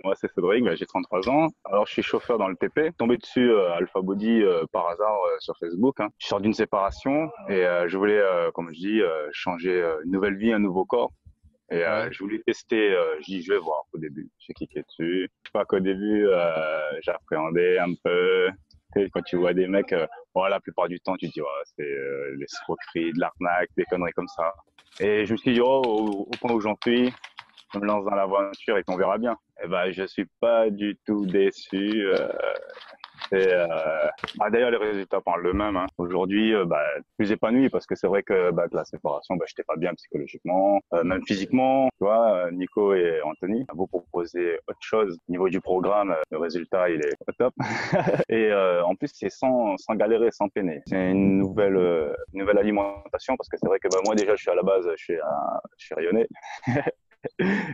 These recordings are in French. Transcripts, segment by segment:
Moi, c'est Cédric, j'ai 33 ans. Alors, je suis chauffeur dans le TP. Tombé dessus Alpha Body par hasard sur Facebook, hein. Je sors d'une séparation et je voulais, comme je dis, changer une nouvelle vie, un nouveau corps. Et Ouais, je voulais tester, je dis, je vais voir au début. J'ai cliqué dessus. Je sais pas qu'au début, j'appréhendais un peu. Tu sais, quand tu vois des mecs, bon, la plupart du temps, tu te dis, ouais, c'est l'escroquerie, de l'arnaque, des conneries comme ça. Et je me suis dit, oh, au point où j'en suis, je me lance dans l'aventure et qu'on verra bien. Eh ben, je suis pas du tout déçu. Et, d'ailleurs, les résultats parlent d'eux-mêmes, hein. Aujourd'hui, plus épanoui parce que c'est vrai que de la séparation, j'étais pas bien psychologiquement, même physiquement. Tu vois, Nico et Anthony, vous proposez autre chose. Au niveau du programme, le résultat, il est au top. Et en plus, c'est sans galérer, sans peiner. C'est une nouvelle alimentation parce que c'est vrai que moi déjà, je suis à la base, je suis rayonné.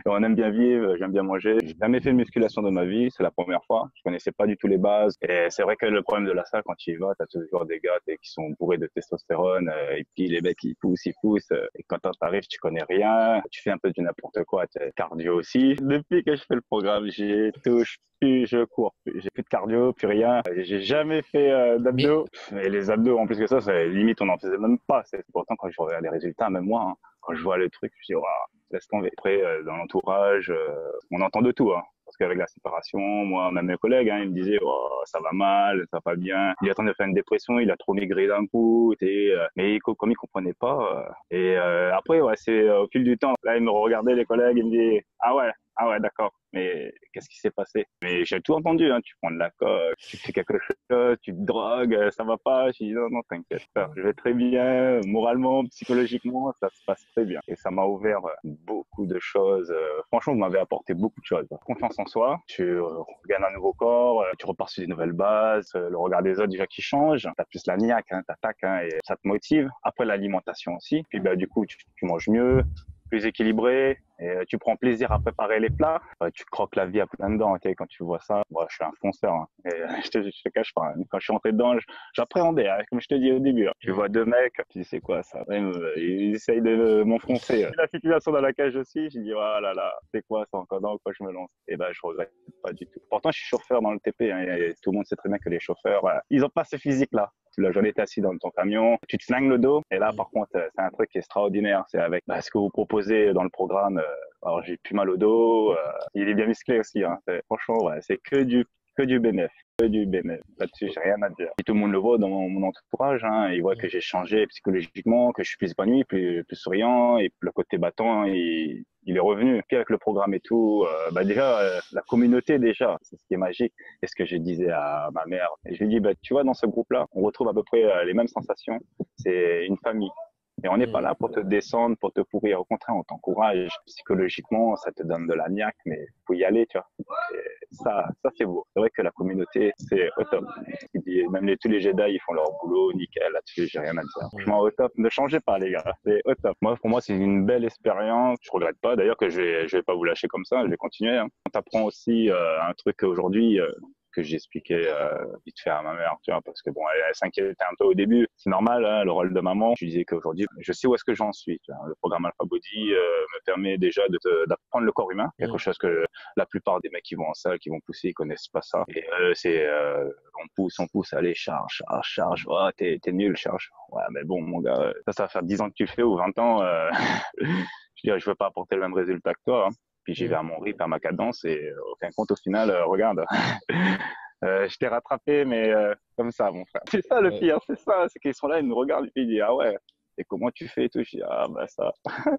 On aime bien vivre, j'aime bien manger. J'ai jamais fait de musculation de ma vie, c'est la première fois. Je connaissais pas du tout les bases. Et c'est vrai que le problème de la salle, quand tu y vas, t'as toujours des gars qui sont bourrés de testostérone, et puis les mecs ils poussent. Et quand t'arrives, tu connais rien, tu fais un peu du n'importe quoi, t'es cardio aussi. Depuis que je fais le programme, j'y touche plus, je cours plus. J'ai plus de cardio, plus rien. J'ai jamais fait mais d'abdos. Et les abdos, en plus que ça, c'est limite, on en faisait même pas. C'est pourtant quand je regarde les résultats, même moi, hein, quand je vois le truc, je dis, waouh, laisse tomber. Après, dans l'entourage, on entend de tout, hein. Parce qu'avec la séparation, moi, même mes collègues, hein, ils me disaient, oh, ça va mal, ça va pas bien. Il est en train de faire une dépression, il a trop maigri d'un coup. Mais comme ils comprenaient pas. Après, ouais, c'est au fil du temps. Là, ils me regardaient, les collègues, ils me disaient, ah ouais, d'accord. Mais qu'est-ce qui s'est passé? Mais j'ai tout entendu, hein. Tu prends de la coke, tu fais quelque chose, tu te drogues, ça va pas. Je dis non, non, t'inquiète pas. Je vais très bien, moralement, psychologiquement, ça se passe très bien. Et ça m'a ouvert beaucoup de choses. Franchement, vous m'avez apporté beaucoup de choses. Confiance en soi, tu regagnes un nouveau corps, tu repars sur des nouvelles bases, le regard des autres déjà qui change. T'as plus la niaque, hein, t'attaques, hein, et ça te motive. Après, l'alimentation aussi. Puis du coup, tu manges mieux, plus équilibré, et tu prends plaisir à préparer les plats. Tu croques la vie à plein dedans, okay, quand tu vois ça. Moi, je suis un fonceur, hein. Et je te cache pas, hein. Quand je suis rentré dedans, j'appréhendais, hein, comme je te dis au début, hein. Tu vois deux mecs, tu dis c'est quoi ça? Ouais, ils essayent de m'enfoncer. La situation dans laquelle je suis, je dis oh là là, c'est quoi ça encore, dans quoi je me lance? Et ben, je regrette pas du tout. Pourtant, je suis chauffeur dans le TP, hein, et tout le monde sait très bien que les chauffeurs, voilà, ils ont pas ce physique-là. Tu l'as jamais été assis dans ton camion, tu te flingues le dos. Et là, par contre, c'est un truc extraordinaire. C'est avec ce que vous proposez dans le programme. Alors, j'ai plus mal au dos. Il est bien musclé aussi, hein. Franchement, ouais, c'est que du bénéf. Que du bénéf. Là-dessus, j'ai rien à dire. Et tout le monde le voit dans mon entourage, hein. Ils voient que j'ai changé psychologiquement, que je suis plus épanoui, plus souriant. Et le côté battant, hein, il est revenu. Puis avec le programme et tout, déjà, la communauté, déjà, c'est ce qui est magique. C'est ce que je disais à ma mère. Et je lui dis, tu vois, dans ce groupe-là, on retrouve à peu près les mêmes sensations. C'est une famille. Et on n'est pas là pour te descendre, pour te pourrir. Au contraire, on t'encourage. Psychologiquement, ça te donne de la niaque, mais faut y aller, tu vois. Et ça c'est beau. C'est vrai que la communauté, c'est au top. Même tous les Jedi, ils font leur boulot, nickel, là-dessus, j'ai rien à dire. Franchement, au top. Ne changez pas, les gars. C'est au top. Moi, pour moi, c'est une belle expérience. Je regrette pas, d'ailleurs, que je vais pas vous lâcher comme ça. Je vais continuer, hein. On t'apprend aussi un truc aujourd'hui, que j'expliquais vite fait à ma mère, tu vois, parce que bon, elle s'inquiétait un peu au début. C'est normal, hein, le rôle de maman. Je lui disais qu'aujourd'hui, je sais où est-ce que j'en suis. Tu vois. Le programme Alpha Body me permet déjà d'apprendre le corps humain, quelque chose que la plupart des mecs qui vont en salle, qui vont pousser, ils connaissent pas ça. Et on pousse, allez, charge. Oh, t'es nul, charge. Ouais, mais bon, mon gars, ça va faire 10 ans que tu le fais ou 20 ans. Je dirais, je veux pas apporter le même résultat que toi, hein. Puis j'y vais à mon rythme, à ma cadence, et au fin compte, au final, regarde, je t'ai rattrapé, mais comme ça, mon frère. C'est ça le Ouais. pire, c'est ça, c'est qu'ils sont là, ils me regardent, et puis ils disent, ah ouais, et comment tu fais et tout. Je dis, ah bah ça.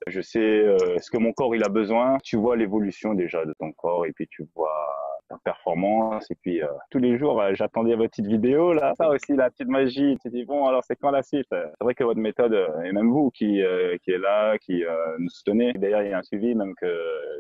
Je sais ce que mon corps il a besoin. Tu vois l'évolution déjà de ton corps, et puis tu vois ta performance. Et puis tous les jours, j'attendais votre petite vidéo là. Ça aussi, la petite magie. Tu dis bon, alors c'est quand la suite? C'est vrai que votre méthode, et même vous qui est là, qui nous soutenez. D'ailleurs, il y a un suivi, même que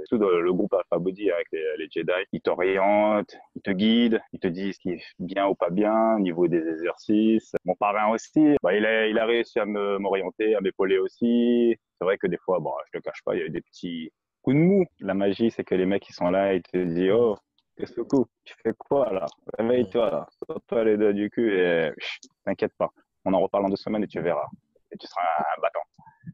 tout le groupe Alpha Body avec les Jedi, ils t'orientent, ils te guident, ils te disent ce qui est bien ou pas bien au niveau des exercices. Mon parrain aussi, il a réussi à m'orienter, à m'épauler aussi. C'est vrai que des fois, bon, je te cache pas, il y a eu des petits coups de mou. La magie, c'est que les mecs, ils sont là, ils te disent, oh, qu'est-ce que tu fais quoi, là? Réveille-toi, là. Sors-toi les doigts du cul et t'inquiète pas. On en reparle en 2 semaines et tu verras. Et tu seras un battant.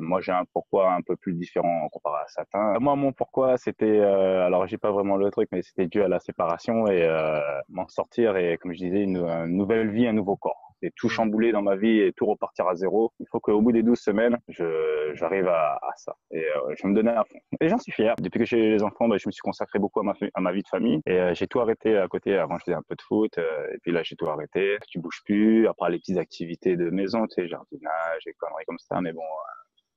Moi, j'ai un pourquoi un peu plus différent comparé à certains. Moi, mon pourquoi, c'était, alors j'ai pas vraiment le truc, mais c'était dû à la séparation et m'en sortir et, comme je disais, une nouvelle vie, un nouveau corps. Et tout Mm. chambouler dans ma vie et tout repartir à zéro. Il faut qu'au bout des 12 semaines, j'arrive à ça. Et je vais me donner à fond. Et j'en suis fier. Depuis que j'ai les enfants, je me suis consacré beaucoup à ma vie de famille. Et j'ai tout arrêté à côté. Avant, je faisais un peu de foot. Et puis là, j'ai tout arrêté. Tu bouges plus. Après, les petites activités de maison, tu sais, jardinage et conneries comme ça. Mais bon,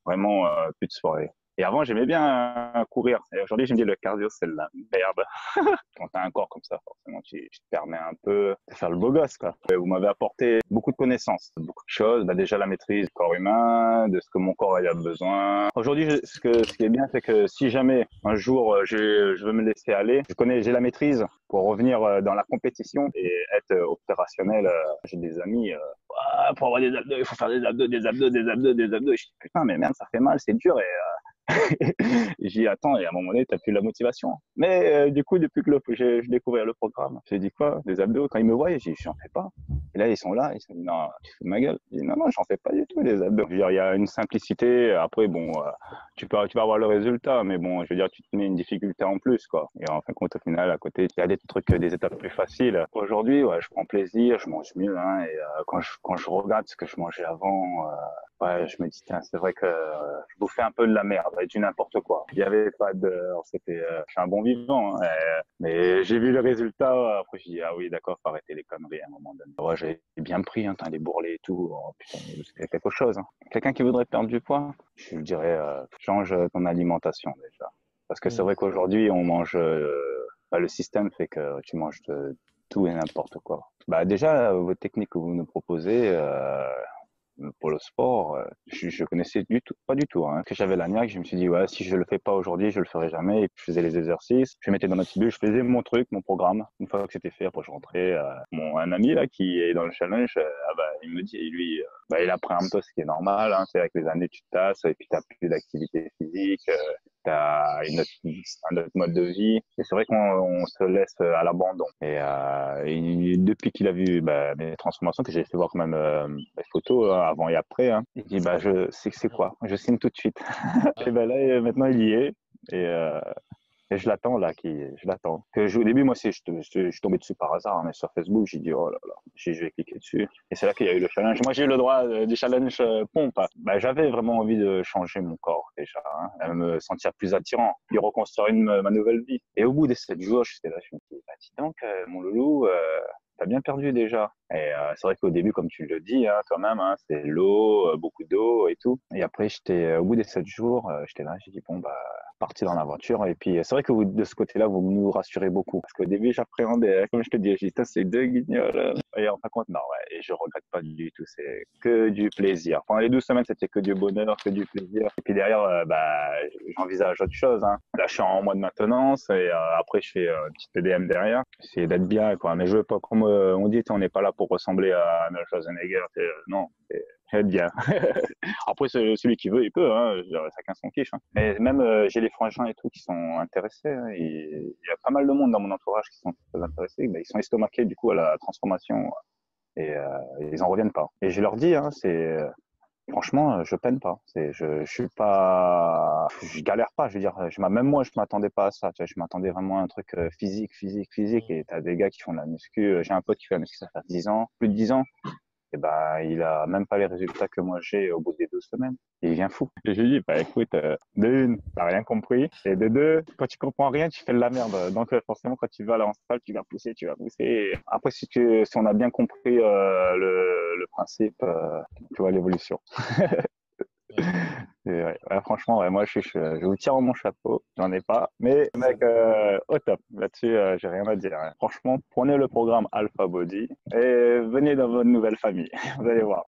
vraiment, plus de soirée. Et avant, j'aimais bien courir. Et aujourd'hui, je me dis, le cardio, c'est la merde. Quand t'as un corps comme ça, forcément, tu te permets un peu de faire le beau gosse, quoi. Et vous m'avez apporté beaucoup de connaissances, beaucoup de choses. Déjà, la maîtrise du corps humain, de ce que mon corps a besoin. Aujourd'hui, ce qui est bien, c'est que si jamais un jour je veux me laisser aller, j'ai la maîtrise pour revenir dans la compétition et être opérationnel. J'ai des amis, pour avoir des abdos, il faut faire des abdos, des abdos, des abdos, des abdos. Et je dis, putain, mais merde, ça fait mal, c'est dur. Et j'y attends et à un moment donné, t'as plus la motivation. Mais du coup, depuis que j'ai découvert le programme, j'ai dit quoi? Des abdos. Quand ils me voient, j'ai dit, j'en fais pas. Et là, ils sont là, ils se disent, non, tu fous de ma gueule. Je dis, non, non, j'en fais pas du tout, les abdos. Je veux dire, il y a une simplicité. Après, bon, tu vas avoir le résultat, mais bon, je veux dire, tu te mets une difficulté en plus, quoi. Et en fin de compte, au final, à côté, il y a des trucs, des étapes plus faciles. Aujourd'hui, ouais, je prends plaisir, je mange mieux, hein, et quand je regarde ce que je mangeais avant, ouais, je me dis, tiens, c'est vrai que je bouffais un peu de la merde, du n'importe quoi. Il y avait pas de, alors c'était, je suis un bon vivant, hein, mais j'ai vu le résultat. Après, je dis, ah oui, d'accord, faut arrêter les conneries à un moment donné. Ouais, j'ai bien pris, hein, les bourrelets et tout. Oh, putain, c'était quelque chose. Hein. Quelqu'un qui voudrait perdre du poids, je lui dirais, change ton alimentation déjà. Parce que c'est Mm. vrai qu'aujourd'hui, on mange, le système fait que tu manges de tout et n'importe quoi. Bah déjà, votre technique que vous nous proposez, pour le sport, je connaissais pas du tout. Hein. Que j'avais la niaque, je me suis dit ouais, si je le fais pas aujourd'hui, je le ferai jamais. Et puis je faisais les exercices, je mettais dans ma petite bulle, je faisais mon truc, mon programme. Une fois que c'était fait, après je rentrais. Un ami là qui est dans le challenge, il me dit lui, il apprend un peu ce qui est normal. Hein, c'est avec les années tu te tasses et puis t'as plus d'activité physique. T'as un autre mode de vie. Et c'est vrai qu'on se laisse à l'abandon. Et depuis qu'il a vu mes transformations, que j'ai fait voir quand même les photos avant et après, hein, il dit je sais que c'est quoi, je signe tout de suite. Et Ah, là maintenant il y est. Et, euh, et je l'attends là, je l'attends. Au début, moi, je suis tombé dessus par hasard, hein, mais sur Facebook, j'ai dit oh là là, je vais cliquer dessus. Et c'est là qu'il y a eu le challenge. Moi, j'ai eu le droit du challenge pompe. J'avais vraiment envie de changer mon corps déjà, hein, à me sentir plus attirant, puis reconstruire ma nouvelle vie. Et au bout des 7 jours, j'étais là, je me dis dis donc, mon loulou. T'as bien perdu déjà. Et c'est vrai qu'au début, comme tu le dis, hein, toi-même, hein, c'est l'eau, beaucoup d'eau et tout. Et après, au bout des 7 jours, j'étais là, j'ai dit bon parti dans l'aventure. Et puis c'est vrai que de ce côté-là, vous nous rassurez beaucoup. Parce qu'au début, j'appréhendais, hein, comme je te dis, j'ai dit c'est deux guignols. Et en fin de compte, non, ouais, et je regrette pas du tout. C'est que du plaisir. Pendant les 12 semaines, c'était que du bonheur, que du plaisir. Et puis derrière, j'envisage autre chose. Hein. Là, je suis en mois de maintenance et après, je fais un petit TDM derrière. J'essaie d'être bien, quoi. Mais je veux pas, comme on dit, on n'est pas là pour ressembler à Arnold Schwarzenegger. Non, être bien. Après, celui qui veut, il peut. Hein. Chacun son kiff. Hein. Mais même, j'ai les frangins et tout qui sont intéressés. Hein. Il y a pas mal de monde dans mon entourage qui sont très intéressés. Ils sont estomaqués du coup à la transformation et ils en reviennent pas. Et je leur dis, hein, franchement, je peine pas. Je suis pas, je galère pas. Je veux dire, même moi, je m'attendais pas à ça. Tu vois, je m'attendais vraiment à un truc physique, physique, physique. mm. Et t'as des gars qui font de la muscu. J'ai un pote qui fait de la muscu, ça fait 10 ans, plus de 10 ans. Et il a même pas les résultats que moi j'ai au bout des 12 semaines. Et il vient fou. Et je lui dis, écoute, de une, t'as rien compris. Et de deux, quand tu comprends rien, tu fais de la merde. Donc, forcément, quand tu vas à la salle, tu vas pousser, tu vas pousser. Après, si on a bien compris, le principe, tu vois l'évolution. Ouais. Et franchement, moi, je vous tire mon chapeau. J'en ai pas. Mais, mec, au top. Là-dessus, j'ai rien à dire. Hein. Franchement, prenez le programme Alpha Body et venez dans votre nouvelle famille. Vous allez voir.